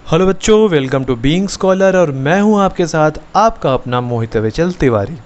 Hello बच्चों, welcome to being scholar और मैं हूं आपके साथ आपका अपना मोहित विचल तिवारी।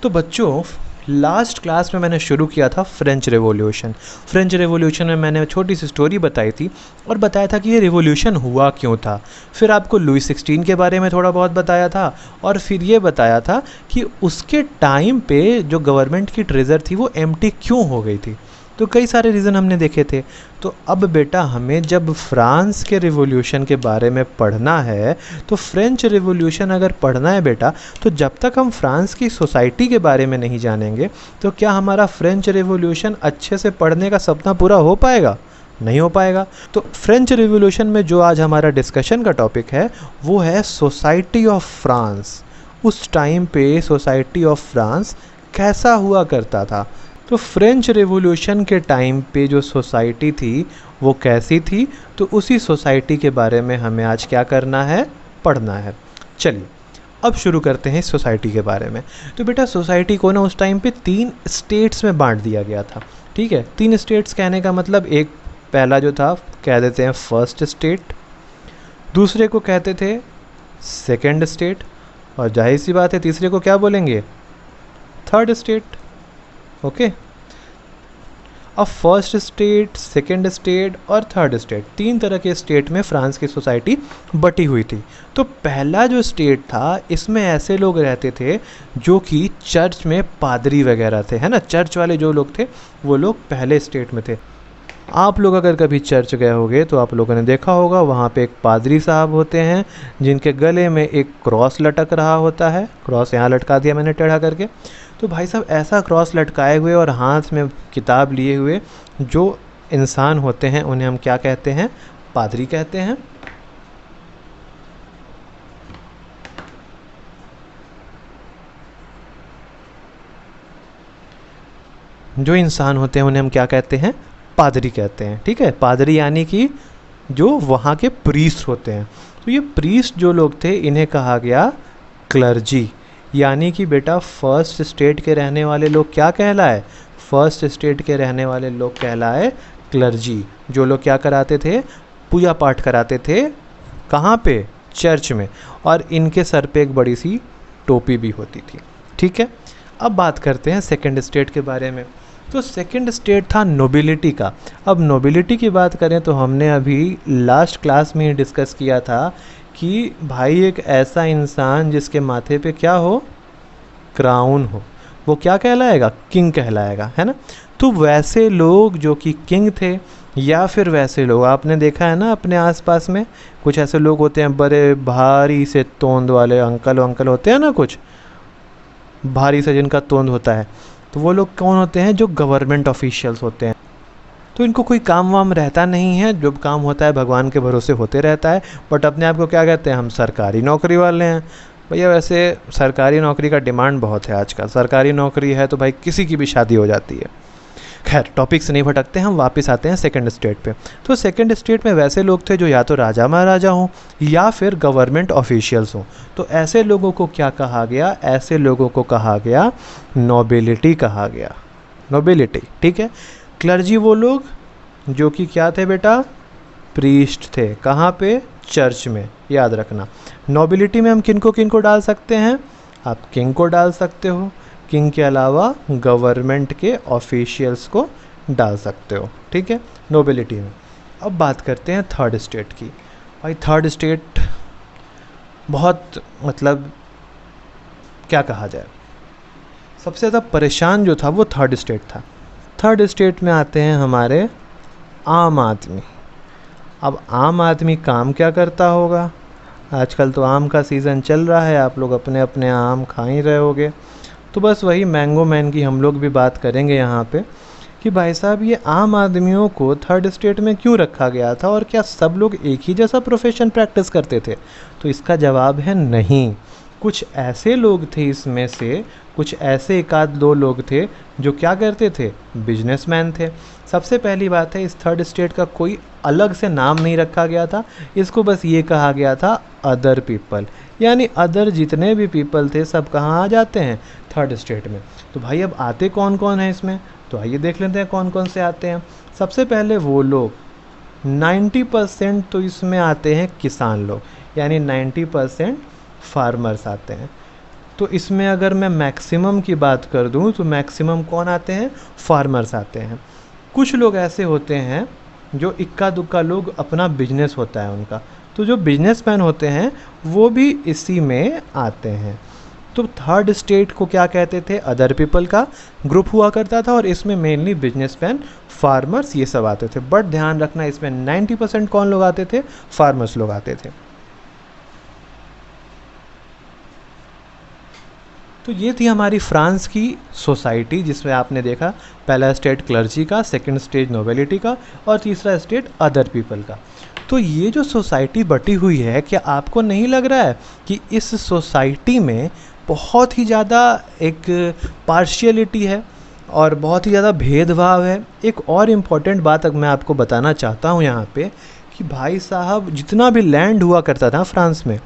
तो बच्चों, लास्ट क्लास में मैंने शुरू किया था फ्रेंच रेवोल्यूशन। फ्रेंच रेवोल्यूशन में मैंने छोटी सी स्टोरी बताई थी और बताया था कि ये रेवोल्यूशन हुआ क्यों था। फिर आपको लुई 16 के बारे में थोड़ा बहुत बताया था और फिर ये बताया था कि उसके टाइम पे जो गवर्नमेंट की ट्रेजर थी वो एम्प्टी क्यों हो गई थी। तो कई सारे रीज़न हमने देखे थे। तो अब बेटा हमें जब फ्रांस के रिवॉल्यूशन के बारे में पढ़ना है, तो फ्रेंच रिवॉल्यूशन अगर पढ़ना है बेटा, तो जब तक हम फ्रांस की सोसाइटी के बारे में नहीं जानेंगे तो क्या हमारा फ्रेंच रिवॉल्यूशन अच्छे से पढ़ने का सपना पूरा हो पाएगा? नहीं हो पाएगा। तो फ्रेंच रिवॉल्यूशन में जो आज हमारा डिस्कशन का टॉपिक है वो है सोसाइटी ऑफ फ्रांस। उस टाइम पे सोसाइटी ऑफ फ्रांस कैसा हुआ करता था। तो फ्रेंच रेवोल्यूशन के टाइम पे जो सोसाइटी थी वो कैसी थी, तो उसी सोसाइटी के बारे में हमें आज क्या करना है, पढ़ना है। चलिए अब शुरू करते हैं इस सोसाइटी के बारे में। तो बेटा सोसाइटी को ना उस टाइम पे 3 स्टेट्स में बांट दिया गया था। ठीक है, 3 स्टेट्स कहने का मतलब एक पहला जो था कह देते हैं फर्स्ट स्टेट, दूसरे को कहते थे सेकेंड स्टेट और जाहिर सी बात है तीसरे को क्या बोलेंगे, थर्ड स्टेट। ओके, अब फर्स्ट स्टेट, सेकेंड स्टेट और थर्ड स्टेट, 3 तरह के स्टेट में फ्रांस की सोसाइटी बटी हुई थी। तो पहला जो स्टेट था इसमें ऐसे लोग रहते थे जो कि चर्च में पादरी वगैरह थे, है ना। चर्च वाले जो लोग थे वो लोग पहले स्टेट में थे। आप लोग अगर कभी चर्च गए होंगे तो आप लोगों ने देखा होगा वहाँ पे एक पादरी साहब होते हैं जिनके गले में एक क्रॉस लटक रहा होता है। क्रॉस यहाँ लटका दिया मैंने टेढ़ा करके। तो भाई साहब ऐसा क्रॉस लटकाए हुए और हाथ में किताब लिए हुए जो इंसान होते हैं उन्हें हम क्या कहते हैं, पादरी कहते हैं। जो इंसान होते हैं उन्हें हम क्या कहते हैं, पादरी कहते हैं। ठीक है, पादरी यानी कि जो वहाँ के प्रीस्ट होते हैं। तो ये प्रीस्ट जो लोग थे इन्हें कहा गया क्लर्जी। यानी कि बेटा फर्स्ट स्टेट के रहने वाले लोग क्या कहलाए, फर्स्ट स्टेट के रहने वाले लोग कहलाए क्लर्जी। जो लोग क्या कराते थे, पूजा पाठ कराते थे। कहाँ पे, चर्च में। और इनके सर पे एक बड़ी सी टोपी भी होती थी। ठीक है, अब बात करते हैं सेकंड स्टेट के बारे में। तो सेकंड स्टेट था नोबिलिटी का। अब नोबिलिटी की बात करें तो हमने अभी लास्ट क्लास में ही डिस्कस किया था कि भाई एक ऐसा इंसान जिसके माथे पे क्या हो, क्राउन हो, वो क्या कहलाएगा, किंग कहलाएगा, है ना। तो वैसे लोग जो कि किंग थे या फिर वैसे लोग आपने देखा है ना अपने आसपास में कुछ ऐसे लोग होते हैं बड़े भारी से तोंद वाले अंकल होते हैं ना, कुछ भारी से जिनका तोंद होता है। तो वो लोग कौन होते हैं, जो गवर्नमेंट ऑफिशियल्स होते हैं। तो इनको कोई काम वाम रहता नहीं है, जो काम होता है भगवान के भरोसे होते रहता है। बट अपने आप को क्या कहते हैं, हम सरकारी नौकरी वाले हैं। भैया वैसे सरकारी नौकरी का डिमांड बहुत है आजकल। सरकारी नौकरी है तो भाई किसी की भी शादी हो जाती है। खैर टॉपिक से नहीं भटकते, हम वापस आते हैं सेकंड स्टेट पे। तो सेकंड स्टेट में वैसे लोग थे जो या तो राजा महाराजा हों या फिर गवर्नमेंट ऑफिशियल्स हों। तो ऐसे लोगों को क्या कहा गया, ऐसे लोगों को कहा गया नोबिलिटी कहा गया, नोबिलिटी। ठीक है, क्लर्जी वो लोग जो कि क्या थे बेटा, प्रीस्ट थे। कहाँ पे, चर्च में, याद रखना। नोबिलिटी में हम किनको डाल सकते हैं, आप किंग को डाल सकते हो, किंग के अलावा गवर्नमेंट के ऑफिशियल्स को डाल सकते हो। ठीक है, नोबिलिटी में। अब बात करते हैं थर्ड स्टेट की। भाई थर्ड स्टेट बहुत मतलब क्या कहा जाए, सबसे ज़्यादा परेशान जो था वो थर्ड स्टेट था। थर्ड स्टेट में आते हैं हमारे आम आदमी। अब आम आदमी काम क्या करता होगा, आजकल तो आम का सीज़न चल रहा है, आप लोग अपने अपने आम खा ही रहे होगे। तो बस वही मैंगो मैन की हम लोग भी बात करेंगे यहाँ पे कि भाई साहब ये आम आदमियों को थर्ड स्टेट में क्यों रखा गया था और क्या सब लोग एक ही जैसा प्रोफेशन प्रैक्टिस करते थे। तो इसका जवाब है नहीं। कुछ ऐसे लोग थे इसमें से, कुछ ऐसे 1-2 लोग थे जो क्या करते थे, बिजनेसमैन थे। सबसे पहली बात है, इस थर्ड स्टेट का कोई अलग से नाम नहीं रखा गया था, इसको बस ये कहा गया था अदर पीपल। यानी अदर जितने भी पीपल थे सब कहाँ आ जाते हैं, थर्ड स्टेट में। तो भाई अब आते कौन कौन है इसमें, तो आइए देख लेते हैं कौन कौन से आते हैं। सबसे पहले वो लोग 90% तो इसमें आते हैं किसान लोग, यानी 90% फार्मर्स आते हैं। तो इसमें अगर मैं मैक्सिमम की बात कर दूं तो मैक्सिमम कौन आते हैं, फार्मर्स आते हैं। कुछ लोग ऐसे होते हैं जो इक्का दुक्का लोग अपना बिजनेस होता है उनका, तो जो बिजनेसमैन होते हैं वो भी इसी में आते हैं। तो थर्ड स्टेट को क्या कहते थे, अदर पीपल का ग्रुप हुआ करता था, और इसमें मेनली बिजनेसमैन, फार्मर्स ये सब आते थे। बट ध्यान रखना इसमें 90% कौन लोग आते थे, फार्मर्स लोग आते थे। तो ये थी हमारी फ्रांस की सोसाइटी, जिसमें आपने देखा पहला स्टेट क्लर्जी का, सेकंड स्टेज नोबिलिटी का, और तीसरा स्टेट अदर पीपल का। तो ये जो सोसाइटी बटी हुई है, क्या आपको नहीं लग रहा है कि इस सोसाइटी में बहुत ही ज़्यादा एक पार्शियलिटी है और बहुत ही ज़्यादा भेदभाव है। एक और इम्पॉर्टेंट बात अब मैं आपको बताना चाहता हूँ यहाँ पे कि भाई साहब, जितना भी लैंड हुआ करता था फ्रांस में,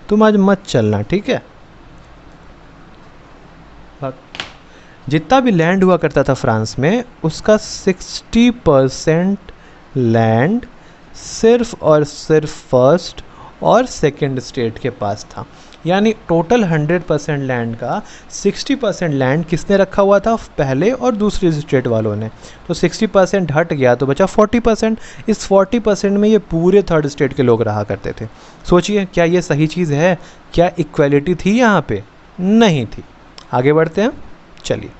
तुम आज मत चलना, ठीक है, जितना भी लैंड हुआ करता था फ्रांस में, उसका 60% लैंड सिर्फ और सिर्फ फर्स्ट और सेकंड स्टेट के पास था। यानी टोटल 100% लैंड का 60% लैंड किसने रखा हुआ था, पहले और दूसरी स्टेट वालों ने। तो 60% हट गया तो बचा 40%। इस 40% में ये पूरे थर्ड स्टेट के लोग रहा करते थे। सोचिए, क्या ये सही चीज़ है? क्या इक्वलिटी थी यहाँ पे? नहीं थी। आगे बढ़ते हैं, चलिए।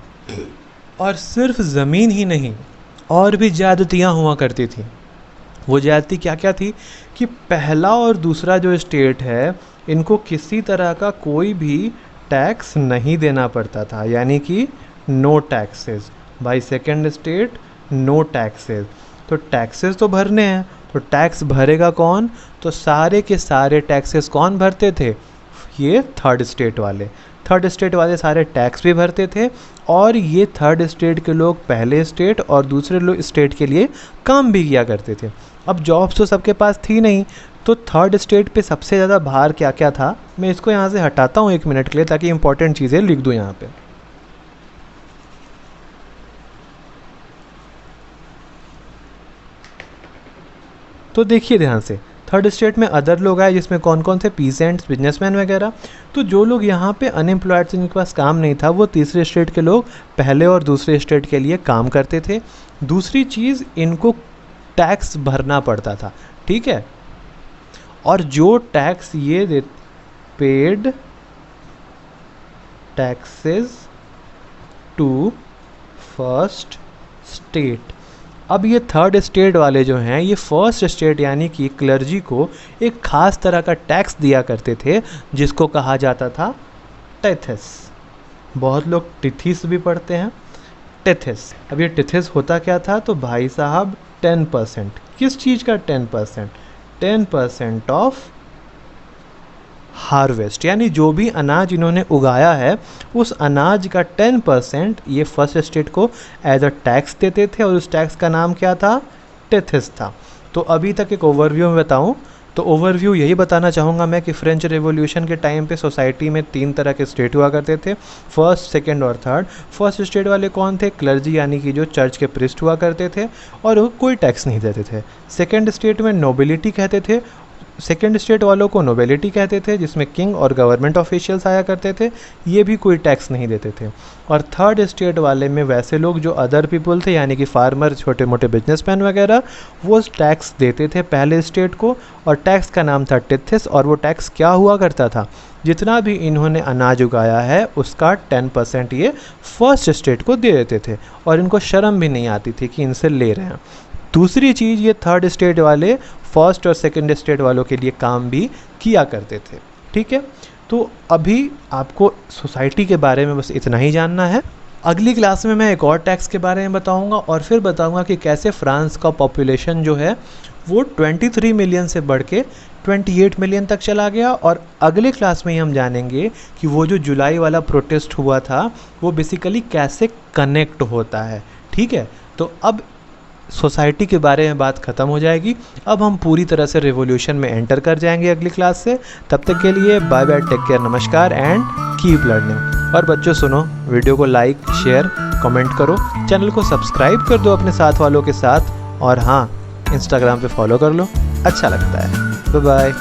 और सिर्फ ज़मीन ही नहीं, और भी ज़्यादतियाँ हुआ करती थी। वो ज़्यादती क्या क्या थी कि पहला और दूसरा जो स्टेट है, इनको किसी तरह का कोई भी टैक्स नहीं देना पड़ता था, यानी कि नो टैक्सेस। भाई सेकंड स्टेट, नो टैक्सेस। तो टैक्सेस तो भरने हैं, तो टैक्स भरेगा कौन? तो सारे के सारे टैक्सेस कौन भरते थे? ये थर्ड स्टेट वाले। थर्ड स्टेट वाले सारे टैक्स भी भरते थे, और ये थर्ड स्टेट के लोग पहले स्टेट और दूसरे स्टेट के लिए काम भी किया करते थे। अब जॉब्स तो सबके पास थी नहीं, तो थर्ड स्टेट पे सबसे ज़्यादा भार क्या क्या था, मैं इसको यहाँ से हटाता हूँ 1 मिनट के लिए, ताकि इंपॉर्टेंट चीज़ें लिख दूँ यहाँ पे। तो देखिए ध्यान से, थर्ड स्टेट में अदर लोग आए, जिसमें कौन कौन से, पीसेंट्स, बिजनेसमैन वगैरह। तो जो लोग यहाँ पे अनएम्प्लॉयड थे, जिनके पास काम नहीं था, वो तीसरे स्टेट के लोग पहले और दूसरे स्टेट के लिए काम करते थे। दूसरी चीज़, इनको टैक्स भरना पड़ता था, ठीक है। और जो टैक्स ये paid taxes to first state. अब ये थर्ड स्टेट वाले जो हैं, ये फर्स्ट स्टेट यानी कि क्लर्जी को एक ख़ास तरह का टैक्स दिया करते थे, जिसको कहा जाता था टेथेस। बहुत लोग टिथिस भी पढ़ते हैं, टेथेस। अब ये टेथेस होता क्या था? तो भाई साहब 10%। किस चीज़ का 10%? 10% ऑफ हार्वेस्ट, यानी जो भी अनाज इन्होंने उगाया है, उस अनाज का 10% ये फर्स्ट स्टेट को एज अ टैक्स देते थे, और उस टैक्स का नाम क्या था? टेथेस था। तो अभी तक एक ओवरव्यू में बताऊं तो ओवरव्यू यही बताना चाहूँगा मैं कि फ्रेंच रेवोल्यूशन के टाइम पे सोसाइटी में 3 तरह के स्टेट हुआ करते थे, फर्स्ट, सेकंड और थर्ड। फर्स्ट स्टेट वाले कौन थे? क्लर्जी, यानी कि जो चर्च के प्रिस्ट हुआ करते थे, और वो कोई टैक्स नहीं देते थे। सेकंड स्टेट में नोबिलिटी कहते थे, सेकेंड स्टेट वालों को नोबिलिटी कहते थे, जिसमें किंग और गवर्नमेंट ऑफिशियल्स आया करते थे, ये भी कोई टैक्स नहीं देते थे। और थर्ड स्टेट वाले में वैसे लोग जो अदर पीपल थे, यानी कि फार्मर, छोटे मोटे बिजनेसमैन वगैरह, वो टैक्स देते थे पहले स्टेट को, और टैक्स का नाम था टेथेस। और वो टैक्स क्या हुआ करता था? जितना भी इन्होंने अनाज उगाया है, उसका 10% ये फर्स्ट स्टेट को दे देते थे, और इनको शर्म भी नहीं आती थी कि इनसे ले रहे हैं। दूसरी चीज़, ये थर्ड स्टेट वाले फर्स्ट और सेकंड स्टेट वालों के लिए काम भी किया करते थे, ठीक है। तो अभी आपको सोसाइटी के बारे में बस इतना ही जानना है। अगली क्लास में मैं एक और टैक्स के बारे में बताऊंगा, और फिर बताऊंगा कि कैसे फ्रांस का पॉपुलेशन जो है वो 23 मिलियन से बढ़ के 28 मिलियन तक चला गया। और अगले क्लास में ही हम जानेंगे कि वो जो जुलाई वाला प्रोटेस्ट हुआ था, वो बेसिकली कैसे कनेक्ट होता है, ठीक है। तो अब सोसाइटी के बारे में बात ख़त्म हो जाएगी। अब हम पूरी तरह से रेवोल्यूशन में एंटर कर जाएंगे अगली क्लास से। तब तक के लिए बाय बाय, टेक केयर, नमस्कार एंड कीप लर्निंग। और बच्चों सुनो, वीडियो को लाइक, शेयर, कमेंट करो, चैनल को सब्सक्राइब कर दो अपने साथ वालों के साथ। और हाँ, इंस्टाग्राम पे फॉलो कर लो, अच्छा लगता है। Bye bye.